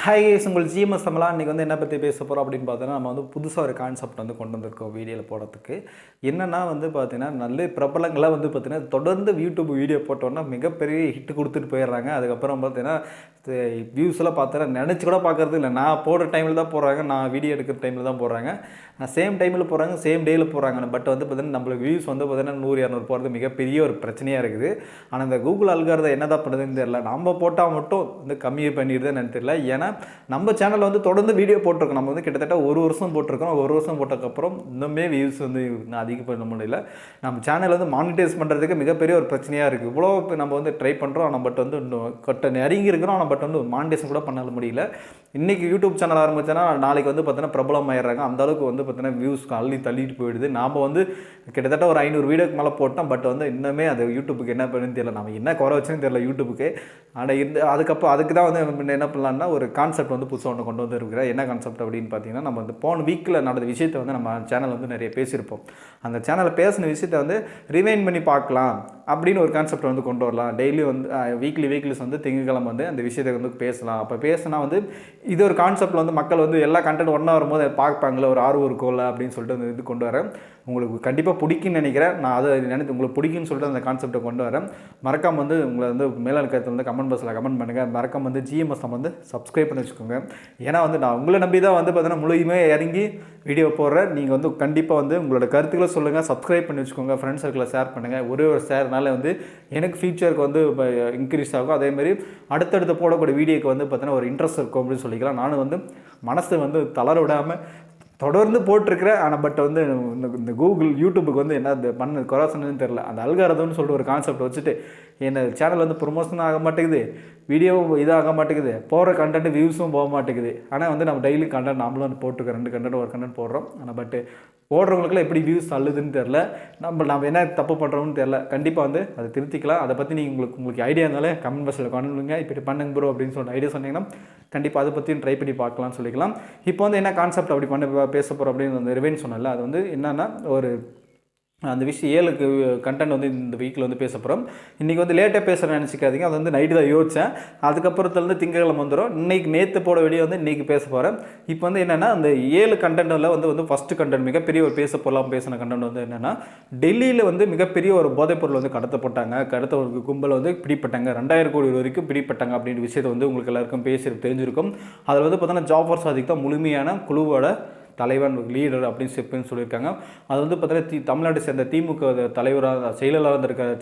Hi guys, உங்கள் GMS தமிழா. இன்றைக்கி வந்து என்ன பற்றி பேச போகிறோம் அப்படின்னு பார்த்தோன்னா, நம்ம வந்து புதுசாக ஒரு கான்செப்ட் வந்து கொண்டு வந்திருக்கோம் வீடியோவில் போடுறதுக்கு. என்னென்னா வந்து பார்த்தீங்கன்னா, நல்ல பிரபலங்களாக வந்து பார்த்தீங்கன்னா தொடர்ந்து யூடியூப் வீடியோ போட்டோன்னா மிகப்பெரிய ஹிட் கொடுத்துட்டு போயிடுறாங்க. அதுக்கப்புறம் பார்த்தீங்கன்னா வியூஸ்லாம் பார்த்தோன்னா நினச்சி கூட பார்க்குறது இல்லை. நான் போடுற டைமில் தான் போடுறாங்க, நான் வீடியோ எடுக்கிற டைமில் தான் போடுறாங்க, நான் சேம் டைமில் போடுறாங்க, சேம் டேயில் போடுறாங்க. பட் வந்து பார்த்தீங்கன்னா நம்மளுக்கு வியூஸ் வந்து பார்த்தீங்கன்னா 100-200 போகிறது மிகப்பெரிய ஒரு பிரச்சனையாக இருக்குது. ஆனால் இந்த கூகுள் அல்காரிதம் என்ன தான் பண்ணுறதுன்னு தெரியல. நம்ம போட்டால் மட்டும் வந்து கம்மியை பண்ணிடுதுன்னு எனக்கு தெரியல. ஏன்னா நம்ம சேனலில் வந்து தொடர்ந்து வீடியோ போட்டிருக்கோம். நம்ம வந்து கிட்டத்தட்ட ஒரு வருஷம் போட்டிருக்கோம். ஒரு வருஷம் போட்டதுக்கப்புறம் இன்னுமே வியூஸ் வந்து அதிகம் பண்ண முடியல. நம்ம சேனல் வந்து மானிட்டைஸ் பண்ணுறதுக்கு மிகப்பெரிய ஒரு பிரச்சனையாக இருக்குது. இவ்வளோ நம்ம வந்து ட்ரை பண்ணுறோம், ஆனால் பட் வந்து இன்னும் நெருங்கி இருக்கிறோம். ஆனால் பட் வந்து மானிட்டைஸ் கூட பண்ண முடியல. இன்றைக்கி யூடியூப் சேனல் ஆரம்பிச்சோன்னா நாளைக்கு வந்து பார்த்தீங்கன்னா பிரபலம் ஆயிடுறாங்க. அந்தளவுக்கு வந்து பார்த்தீங்கன்னா வியூஸ் தள்ளிட்டு போயிடுது. நாம் வந்து கிட்டத்தட்ட ஒரு 500 வீடியோக்கு மேலே போட்டோம். பட் வந்து இன்னுமே அது யூடியூபுக்கு என்ன பண்ணுன்னு தெரியல. நம்ம என்ன குறை வச்சுன்னு தெரியல யூடியூபுக்கு. ஆனால் அதுக்கப்புறம் அதுக்கு தான் வந்து என்ன பண்ணலான்னா ஒரு கான்செப்ட் வந்து புதுசாக ஒன்று கொண்டு வந்து இருக்கிறேன். என்ன கான்செப்ட் அப்படின்னு பார்த்தீங்கன்னா, நம்ம வந்து போன வீக்கில் நடந்த விஷயத்தை வந்து நம்ம சேனல் வந்து நிறைய பேசியிருப்போம். அந்த சேனலில் பேசின விஷயத்தை வந்து ரிவைண்ட் பண்ணி பார்க்கலாம் அப்படின்னு ஒரு கான்செப்ட் வந்து கொண்டு வரலாம். டெய்லி வந்து வீக்லிஸ் வந்து திங்கட்கிழமை வந்து அந்த விஷயத்தை வந்து பேசலாம். அப்போ பேசினா வந்து இது ஒரு கான்செப்டில் வந்து மக்கள் வந்து எல்லா கண்டென்ட் ஒன்றா வரும்போது பார்ப்பாங்களே, ஒரு ஆர்வம் இருக்கும்ல அப்படின்னு சொல்லிட்டு அந்த இது கொண்டு வரேன். உங்களுக்கு கண்டிப்பாக பிடிக்குன்னு நினைக்கிறேன். நான் அதை நினைத்து உங்களுக்கு பிடிக்குன்னு சொல்லிட்டு அந்த கான்செப்டை கொண்டு வரேன். மறக்காம வந்து உங்களை வந்து மேலான கருத்து வந்து கமெண்ட் பாக்ஸில் கமெண்ட் பண்ணுங்கள். மறக்காம வந்து ஜிஎம்எஸ் வந்து சப்ஸ்கிரைப் பண்ணி வச்சுக்கோங்க. ஏன்னா வந்து நான் உங்களை நம்பி தான் வந்து பார்த்தீங்கன்னா முழுமையே இறங்கி வீடியோ போடுறேன். நீங்கள் வந்து கண்டிப்பாக வந்து உங்களோட கருத்துக்களை சொல்லுங்கள், சப்ஸ்கிரைப் பண்ணி வச்சுக்கோங்க, ஃப்ரெண்ட்ஸ் சர்க்கிளில் ஷேர் பண்ணுங்கள். ஒரே ஒரு ஷேர்னால வந்து எனக்கு ஃபியூச்சருக்கு வந்து இன்க்ரீஸ் ஆகும். அதேமாதிரி அடுத்தடுத்து போடக்கூடிய வீடியோக்கு வந்து பார்த்தீங்கன்னா ஒரு இன்ட்ரெஸ்ட் இருக்கும் அப்படின்னு சொல்லிக்கலாம். நானும் வந்து மனசை வந்து தளர விடாமல் தொடர்ந்து போட்டிருக்கிறேன். ஆனால் பட் வந்து இந்த கூகுள் யூடியூபுக்கு வந்து என்ன பண்ண குறைசன்னு தெரில. அந்த அல்காரிதம்னு சொல்லிட்டு ஒரு கான்செப்ட் வச்சுட்டு என்ன சேனல் வந்து ப்ரொமோஷன் ஆக மாட்டேங்குது, வீடியோவும் இதாக மாட்டேங்குது, போகிற கண்டென்ட் வியூஸும் போக மாட்டேங்குது. ஆனால் வந்து நம்ம டெய்லி கண்டென்ட் நம்மளும் வந்து போட்டுருக்கோம், 2 கண்டென்ட் ஒரு கண்டென்ட் போடுறோம். ஆனால் பட் போடுறவங்களுக்குலாம் எப்படி வியூஸ் தள்ளுதுன்னு தெரில. நம்ம என்ன தப்பு பண்ணுறோம்னு தெரில. கண்டிப்பாக வந்து அதை திருத்திக்கலாம். அதை பற்றி நீங்கள் உங்களுக்கு ஐடியா இருந்தாலே கமெண்ட் பாக்ஸில் பண்ணுங்க. இப்படி பண்ணுங்க ப்ரோ அப்படின்னு சொல்லிட்டு ஐடியா சொன்னீங்கன்னா கண்டிப்பாக அதை பற்றியும் ட்ரை பண்ணி பார்க்கலாம்னு சொல்லிக்கலாம். இப்போ வந்து என்ன கான்செப்ட் அப்படி பேச போகிறோம் அப்படின்னு வந்து ரிவைன் சொன்னல, அது வந்து என்னென்னா ஒரு அந்த விஷயம் 7 கண்டென்ட் வந்து இந்த வீக்கில் வந்து பேச போகிறோம். இன்றைக்கி வந்து லேட்டாக பேசுகிறேன்னு நினச்சிக்காதீங்க. அது வந்து நைட்டு தான் யோசித்தேன். அதுக்கப்புறத்துலேருந்து திங்கட்கிழமை வந்துடும். இன்றைக்கி நேற்று போட வீடியோ வந்து இன்றைக்கி பேச போகிறேன். இப்போ வந்து என்னென்னா அந்த 7 கண்டென்ட்டில் வந்து ஃபஸ்ட்டு கண்டென்ட் மிகப்பெரிய ஒரு பேசின கண்டென்ட் வந்து என்னென்னா, டெல்லியில் வந்து மிகப்பெரிய ஒரு போதைப்பொருள் வந்து கடத்த ஒரு கும்பல் வந்து பிடிப்பட்டாங்க. 2000 கோடி வரைக்கும் பிடிப்பட்டாங்க அப்படின்ற விஷயத்தை வந்து உங்களுக்கு எல்லாருக்கும் தெரிஞ்சிருக்கும். அதில் வந்து பார்த்தோன்னா ஜாஃபர் சாதிக் தான் முழுமையான குழுவோட தலைவன், லீடர் அப்படின்னு சொல்லியிருக்காங்க. அது வந்து பார்த்தீங்கன்னா தமிழ்நாட்டை சேர்ந்த திமுக தலைவராக செயலாளராக இருந்திருக்காரு.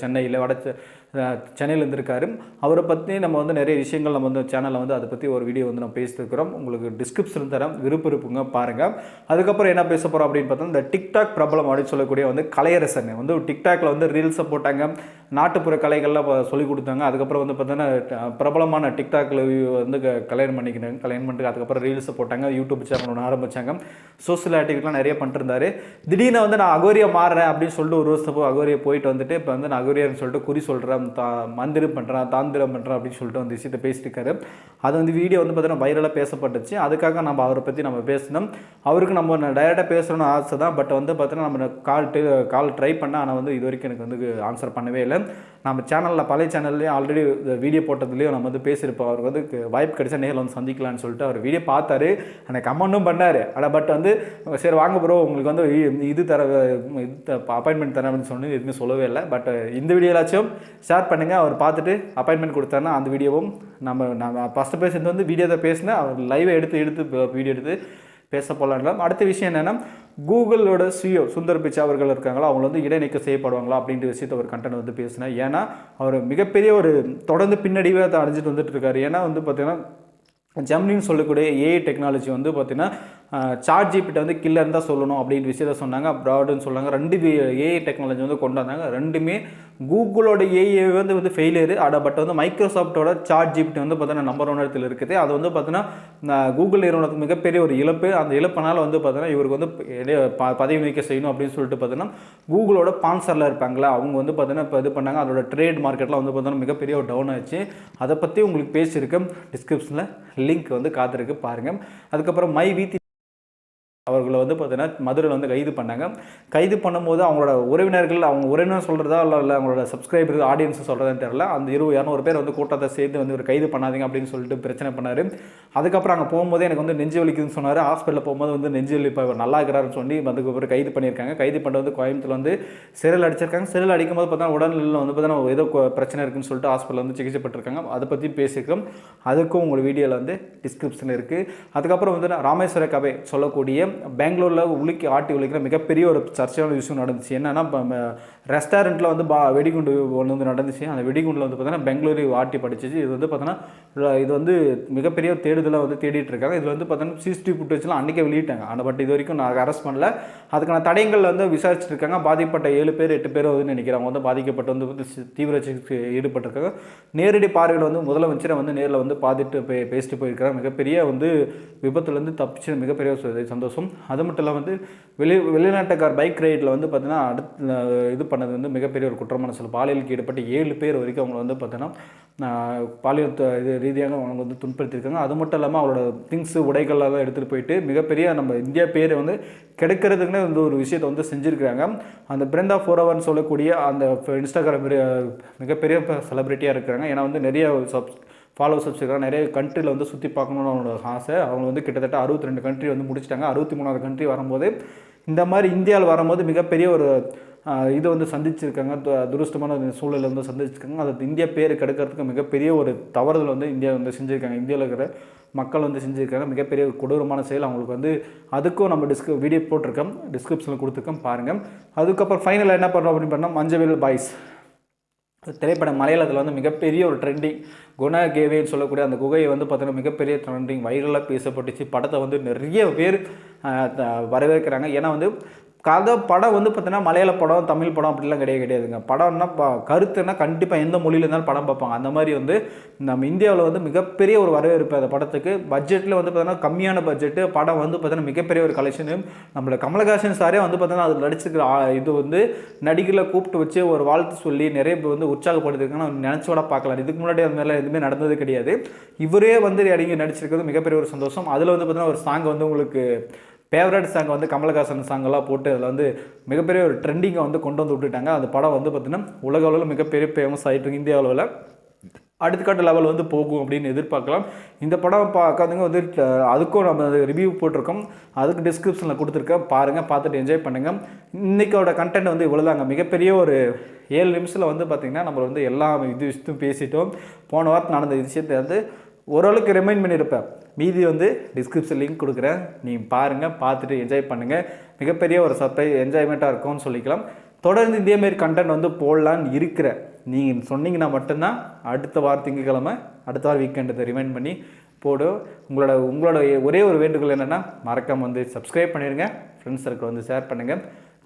சென்னையில் இருந்திருக்காரு. அவரை பற்றி நம்ம வந்து நிறைய விஷயங்கள் நம்ம வந்து சேனலில் வந்து அதை பற்றி ஒரு வீடியோ வந்து நம்ம பேசியிருக்கிறோம். உங்களுக்கு டிஸ்கிரிப்ஷன் தரேன், விருப்பங்க பாருங்கள். அதுக்கப்புறம் என்ன பேச போகிறோம் அப்படின்னு பார்த்தா, இந்த டிக்டாக் பிரபலம் அப்படின்னு சொல்லக்கூடிய வந்து கலையரசன் வந்து டிக்டாக்ல வந்து ரீல்ஸை போட்டாங்க, நாட்டுப்புற கலைகள்லாம் சொல்லிக் கொடுத்தாங்க. அதுக்கப்புறம் வந்து பார்த்தீங்கன்னா பிரபலமான டிக்டாக்ல வந்து கல்யாணம் பண்ணிட்டு அதுக்கப்புறம் ரீல்ஸை போட்டாங்க, யூடியூப் சேனல் ஒன்று ஆரம்பித்தாங்க, சோசியல் ஆக்டிவிட்டிலாம் நிறைய பண்ணிருந்தாரு. திடீர்னு வந்து நான் அகோரியா மாறுறேன் அப்படின்னு சொல்லிட்டு ஒரு வருஷத்துக்கு அகோரியா போயிட்டு வந்துட்டு இப்போ வந்து நான் அகோரியான்னு சொல்லிட்டு குறி சொல்கிறேன், மந்திரம் பண்ணுறேன், தாந்திரம் பண்ணுறேன் அப்படின்னு சொல்லிட்டு வந்து விஷயத்தை பேசியிருக்காரு. அது வந்து வீடியோ வந்து பார்த்தீங்கன்னா வைரலாக பேசப்பட்டுச்சு. அதுக்காக நம்ம அவரை பற்றி நம்ம பேசணும். அவருக்கு நம்ம டைரெக்டாக பேசணும்னு ஆசை தான். பட் வந்து பார்த்தீங்கன்னா நம்ம கால் ட்ரை பண்ணால், ஆனால் வந்து இது வரைக்கும் எனக்கு வந்து ஆன்சர் பண்ணவே இல்லை. நம்ம சேனலில் பழைய சேனல்லேயும் ஆல்ரெடி வீடியோ போட்டதுலேயும் நம்ம வந்து பேசியிருப்போம். அவருக்கு வந்து வாய்ப்பு கிடைச்சா நேரில் வந்து சந்திக்கலான்னு சொல்லிட்டு அவர் வீடியோ பார்த்தாரு, எனக்கு கமெண்ட்டும் பண்ணார். ஆனால் பட் வந்து சரி வாங்க ப்ரோ உங்களுக்கு வந்து இது அப்பாயின்மெண்ட் தரேன் அப்படின்னு சொன்னது எதுவுமே சொல்லவே இல்லை. பட் இந்த வீடியோலாச்சும் ஷேர் பண்ணுங்கள். அவர் பார்த்துட்டு அப்பாயின்மெண்ட் கொடுத்தாருன்னா அந்த வீடியோவும் நம்ம ஃபஸ்ட்டு பேசுறது வந்து வீடியோ தான் பேசினேன். அவர் லைவை எடுத்து வீடியோ எடுத்து பேச போகலாம். அடுத்த விஷயம் என்னென்னா, கூகுளோட சிஇஓ சுந்தர் பிச்சை அவர்கள் இருக்காங்களா, அவங்க வந்து இடைநீக்கம் செய்யப்படுவாங்களா அப்படின்ற விஷயத்தை ஒரு கண்டென்ட் வந்து பேசினேன். ஏன்னா அவர் மிகப்பெரிய ஒரு தொடர்ந்து பின்னடைவே அதை அடைஞ்சிட்டு வந்துட்டு இருக்காரு. ஏன்னா வந்து பார்த்தீங்கன்னா ஜெமினின்னு சொல்லக்கூடிய ஏஐ டெக்னாலஜி வந்து பார்த்தீங்கன்னா சாட் ஜிபிட்ட வந்து கில்லர் தான் சொல்லணும் அப்படின்ற விஷயத்த சொன்னாங்க, ப்ராடுன்னு சொன்னாங்க. 2 ஏஐ டெக்னாலஜி வந்து கொண்டு வந்தாங்க. 2மே கூகுளோட ஏஐ வந்து ஃபெயிலியரு. பட் வந்து மைக்ரோசாஃப்ட்டோட சாட் ஜிபிடி வந்து பார்த்தீங்கன்னா நம்பர் 1 இடத்துல இருக்குது. அது வந்து பார்த்தீங்கன்னா கூகுள் நிறுவனத்துக்கு மிகப்பெரிய ஒரு இழப்பு. அந்த இழப்பினால் வந்து பார்த்தீங்கன்னா இவருக்கு வந்து பதவி நீக்க செய்யணும் அப்படின்னு சொல்லிட்டு பார்த்தீங்கன்னா கூகுளோட ஸ்பான்சரில் இருப்பாங்களா அவங்க வந்து பார்த்தீங்கன்னா இப்போ இது பண்ணாங்க. அதோட ட்ரேட் மார்க்கெட்லாம் வந்து பார்த்தீங்கன்னா மிகப்பெரிய ஒரு டவுன் ஆச்சு. அதை பற்றி உங்களுக்கு பேசியிருக்கேன். டிஸ்கிரிப்ஷனில் லிங்க் வந்து காத்திருக்கு பாருங்கள். அதுக்கப்புறம் மை வீதி அவர் அவர்களை வந்து பார்த்தீங்கன்னா மதுரையில் வந்து கைது பண்ணாங்க. கைது பண்ணும்போது அவங்களோட உறவினர்கள், அவங்க உறவினர் சொல்கிறதா இல்லை அவங்களோட சப்ஸ்கிரைபர் ஆடியன்ஸ் சொல்கிறதான்னு தெரியல, அந்த 200 பேர் வந்து கூட்டத்தை சேர்ந்து வந்து ஒரு கைது பண்ணாதீங்க அப்படின்னு சொல்லிட்டு பிரச்சனை பண்ணார். அதுக்கப்புறம் அங்கே போகும்போது எனக்கு வந்து நெஞ்சு வலிக்குதுன்னு சொன்னார். ஹாஸ்பிட்டலில் போகும்போது வந்து நெஞ்சு வலி இப்போ நல்லா இருக்கிறாருன்னு சொல்லி அதுக்கப்புறம் கைது பண்ணியிருக்காங்க. கைது பண்ணி வந்து கோயம்புத்தூர் வந்து சிறையில் அடிச்சிருக்காங்க. சிறையில் அடிக்கும்போது பார்த்தீங்கன்னா உடல்நிலையில் வந்து பார்த்தீங்கன்னா ஏதோ பிரச்சனை இருக்குன்னு சொல்லிட்டு ஹாஸ்பிட்டலில் வந்து சிகிச்சை பெற்றிருக்காங்க. அதை பற்றி பேசியிருக்கோம். அதுக்கும் உங்கள் வீடியோவில் வந்து டிஸ்கிரிப்ஷனில் இருக்குது. அதுக்கப்புறம் வந்து ராமேஸ்வர கவை சொல்லக்கூடிய பெங்களூரில் உலுக்கிற மிகப்பெரிய ஒரு சர்ச்சையான விஷயம் நடந்துச்சு. என்னன்னா ரெஸ்டாரண்ட்டில் வந்து வெடிகுண்டு ஒன்று வந்து நடந்துச்சு. அந்த வெடிகுண்டில் வந்து பார்த்தீங்கன்னா பெங்களூரு ஆட்டி படிச்சிச்சு. இது வந்து பார்த்தீங்கன்னா இது வந்து மிகப்பெரிய தேடுதலை வந்து தேடிட்டு இருக்காங்க. இது வந்து பார்த்தீங்கன்னா சிசிடிவி ஃபுட்டேஜ்லாம் அன்றைக்கே வெளியிட்டாங்க. ஆனால் பட் இது வரைக்கும் நான் அரெஸ்ட் பண்ணல. அதுக்கான தடயங்கள் வந்து விசாரிச்சுட்டு இருக்காங்க. பாதிக்கப்பட்ட 7 பேர் 8 பேர் வந்து நினைக்கிறவங்க வந்து பாதிக்கப்பட்டு வந்து தீவிர சிகிச்சை ஈடுபட்டிருக்காங்க. நேரடி பார்வையில் வந்து முதலமைச்சரை வந்து நேரில் வந்து பார்த்துட்டு பேசிட்டு போயிருக்காங்க. மிகப்பெரிய வந்து விபத்துலேருந்து தப்பிச்சு மிகப்பெரிய சந்தோஷம். அது மட்டும் இல்லாமல் வந்து வெளிநாட்டுக்கார் பைக் ரைடில் வந்து பார்த்தீங்கன்னா இது பண்ணது வந்து மிகப்பெரிய ஒரு குற்றமான செயல். பாலியலுக்கு ஈடுபட்ட 7 பேர் வரைக்கும் அவங்க வந்து பார்த்தீங்கன்னா பாலியல் இது ரீதியாக அவங்க வந்து துன்படுத்தியிருக்காங்க. அது மட்டும் இல்லாமல் அவரோட திங்ஸு உடைகளெல்லாம் எடுத்துகிட்டு போயிட்டு மிகப்பெரிய நம்ம இந்தியா பேரை வந்து கிடைக்கிறதுக்குன்னே வந்து ஒரு விஷயத்தை வந்து செஞ்சுருக்கிறாங்க. அந்த பிரெண்டா ஃபோரவர்னு சொல்லக்கூடிய அந்த இன்ஸ்டாகிராம் மிகப்பெரிய செலிப்ரிட்டியாக இருக்கிறாங்க. ஏன்னா வந்து நிறைய ஃபாலோவர்ஸ் வச்சுருக்காங்க. நிறைய கண்ட்ரியில் வந்து சுற்றி பார்க்கணுன்னு அவங்களோட ஆசை. அவங்க வந்து கிட்டத்தட்ட 62 கண்ட்ரி வந்து முடிச்சிட்டாங்க. 63வது கண்ட்ரி வரும்போது இந்த மாதிரி இந்தியாவில் வரும்போது மிகப்பெரிய ஒரு இது வந்து சந்திச்சிருக்காங்க. துரஷ்டமான சூழலை வந்து சந்திச்சிருக்காங்க. அது இந்தியா பேர் கெடுக்கிறதுக்கு மிகப்பெரிய ஒரு தவறுதல் வந்து இந்தியா வந்து செஞ்சுருக்காங்க. இந்தியாவில் இருக்கிற மக்கள் வந்து செஞ்சுருக்காங்க. மிகப்பெரிய கொடூரமான செயல் அவங்களுக்கு வந்து. அதுக்கும் நம்ம வீடியோ போட்டிருக்கோம், டிஸ்கிரிப்ஷனில் கொடுத்துருக்கோம், பாருங்கள். அதுக்கப்புறம் ஃபைனலாக என்ன பண்ணுறோம் அப்படின்னு பண்ணால் மஞ்சவேல் பாய்ஸ் திரைப்படம் மலையாளத்தில் வந்து மிகப்பெரிய ஒரு ட்ரெண்டிங். குணா கேவேன்னு சொல்லக்கூடிய அந்த குகையை வந்து பார்த்தீங்கன்னா மிகப்பெரிய ட்ரெண்டிங் வைரலாக பேசப்பட்டுச்சு. படத்தை வந்து நிறைய பேர் வரவேற்கிறாங்க. ஏன்னா வந்து படம் வந்து பார்த்தீங்கன்னா மலையாள படம், தமிழ் படம் அப்படிலாம் கிடையாதுங்க. படம்னா கருத்துன்னா கண்டிப்பாக எந்த மொழியில் இருந்தாலும் படம் பார்ப்பாங்க. அந்த மாதிரி வந்து நம்ம இந்தியாவில் வந்து மிகப்பெரிய ஒரு வரவேற்பு அந்த படத்துக்கு. பட்ஜெட்டில் வந்து பார்த்தீங்கன்னா கம்மியான பட்ஜெட்டு, படம் வந்து பார்த்தீங்கன்னா மிகப்பெரிய ஒரு கலெக்ஷனு. நம்மளோட கமலஹாசன் சாரே வந்து பார்த்தீங்கன்னா அதில் நடிச்சிருக்கிற இது வந்து நடிகர்களை கூப்பிட்டு வச்சு ஒரு வாழ்த்து சொல்லி நிறைய பேர் வந்து உற்சாகப்படுத்திருக்காங்கன்னா நினச்சோட பார்க்கலாம். இதுக்கு முன்னாடி அது மாதிரிலாம் எதுவுமே நடந்தது கிடையாது. இவரே வந்து இறங்கி நடிச்சிருக்கிறது மிகப்பெரிய ஒரு சந்தோஷம். அதில் வந்து பார்த்தீங்கன்னா ஒரு சாங் வந்து உங்களுக்கு ஃபேவரட் சாங் வந்து கமலஹாசன் சாங்கெல்லாம் போட்டு அதில் வந்து மிகப்பெரிய ஒரு ட்ரெண்டிங்கை வந்து கொண்டு வந்து விட்டுட்டாங்க. அந்த படம் வந்து பார்த்திங்கன்னா உலக அளவில் மிகப்பெரிய ஃபேமஸ் ஆகிட்டு இருக்கு. இந்திய அளவில் அடுத்தக்கட்ட லெவல் வந்து போகும் அப்படின்னு எதிர்பார்க்கலாம். இந்த படம் பார்க்காதவங்க வந்து அதுக்கும் நம்ம ரிவ்யூ போட்டிருக்கோம். அதுக்கு டிஸ்கிரிப்ஷனில் கொடுத்துருக்கேன், பாருங்கள், பார்த்துட்டு என்ஜாய் பண்ணுங்கள். இன்றைக்கோட கண்டென்ட் வந்து இவ்வளோதாங்க. மிகப்பெரிய ஒரு 7 நிமிஷத்தில் வந்து பார்த்திங்கன்னா நம்ம வந்து எல்லா விஷயத்தையும் பேசிட்டோம். போன வாரத்தில் நடந்த விஷயத்தை வந்து ஓரளவுக்கு ரிமைண்ட் பண்ணியிருப்பேன். மீதி வந்து டிஸ்கிரிப்ஷன் லிங்க் கொடுக்குறேன், நீங்கள் பாருங்கள், பார்த்துட்டு என்ஜாய் பண்ணுங்கள். மிகப்பெரிய ஒரு சர்ப்ரைஸ் என்ஜாய்மெண்ட்டாக இருக்கும்னு சொல்லிக்கலாம். தொடர்ந்து இதேமாரி கண்டென்ட் வந்து போடலான்னு இருக்கிறேன். நீங்கள் சொன்னீங்கன்னா மட்டும்தான் அடுத்த வாரம் திங்கக்கிழமை, அடுத்த வாரம் வீக்கெண்டு ரிமைண்ட் பண்ணி போடும். உங்களோட ஒரே ஒரு வேண்டுகோள் என்னென்னா மறக்காமல் வந்து சப்ஸ்கிரைப் பண்ணிடுங்க, ஃப்ரெண்ட்ஸ் சர்க்கிள் வந்து ஷேர் பண்ணுங்கள்.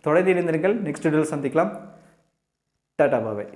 தொடர்ந்து இணைந்திருங்கள். நெக்ஸ்ட் வீடியோவில் சந்திக்கலாம். டாடா பாய்.